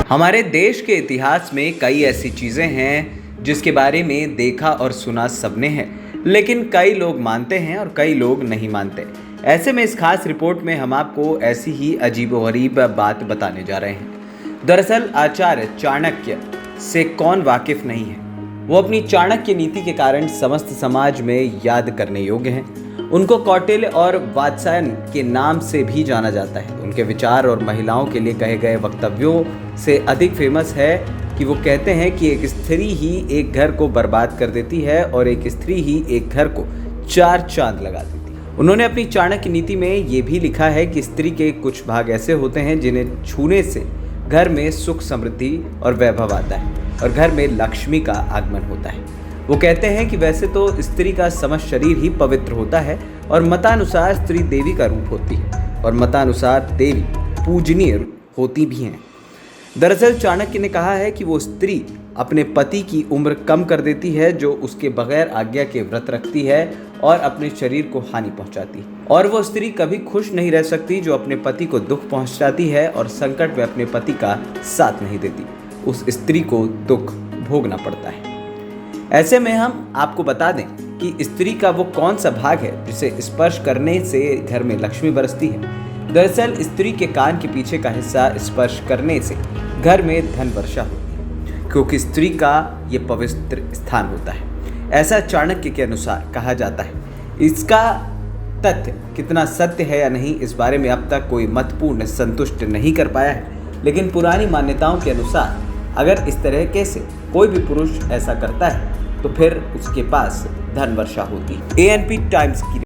हमारे देश के इतिहास में कई ऐसी चीज़ें हैं जिसके बारे में देखा और सुना सबने है, लेकिन कई लोग मानते हैं और कई लोग नहीं मानते। ऐसे में इस खास रिपोर्ट में हम आपको ऐसी ही अजीबोगरीब बात बताने जा रहे हैं। दरअसल आचार्य चाणक्य से कौन वाकिफ नहीं है। वो अपनी चाणक्य नीति के कारण समस्त समाज में याद करने योग्य हैं। उनको कौटिल्य और वात्स्यायन के नाम से भी जाना जाता है। उनके विचार और महिलाओं के लिए कहे गए वक्तव्यों से अधिक फेमस है कि वो कहते हैं कि एक स्त्री ही एक घर को बर्बाद कर देती है और एक स्त्री ही एक घर को 4 चांद लगा देती है। उन्होंने अपनी चाणक्य नीति में ये भी लिखा है कि स्त्री के कुछ भाग ऐसे होते हैं जिन्हें छूने से घर में सुख समृद्धि और वैभव आता है और घर में लक्ष्मी का आगमन होता है। वो कहते हैं कि वैसे तो स्त्री का समस्त शरीर ही पवित्र होता है और मतानुसार स्त्री देवी का रूप होती है और मतानुसार देवी पूजनीय होती भी हैं। दरअसल चाणक्य ने कहा है कि वो स्त्री अपने पति की उम्र कम कर देती है जो उसके बगैर आज्ञा के व्रत रखती है और अपने शरीर को हानि पहुंचाती है, और वो स्त्री कभी खुश नहीं रह सकती जो अपने पति को दुख पहुंचाती है और संकट में अपने पति का साथ नहीं देती। उस स्त्री को दुख भोगना पड़ता है। ऐसे में हम आपको बता दें कि स्त्री का वो कौन सा भाग है जिसे स्पर्श करने से घर में लक्ष्मी बरसती है। दरअसल स्त्री के कान के पीछे का हिस्सा स्पर्श करने से घर में धन वर्षा होती है, क्योंकि स्त्री का ये पवित्र स्थान होता है। ऐसा चाणक्य के अनुसार कहा जाता है। इसका तथ्य कितना सत्य है या नहीं, इस बारे में अब तक कोई मतपूर्ण संतुष्ट नहीं कर पाया है, लेकिन पुरानी मान्यताओं के अनुसार अगर इस तरह के से कोई भी पुरुष ऐसा करता है तो फिर उसके पास धन वर्षा होती है। ANP टाइम्स की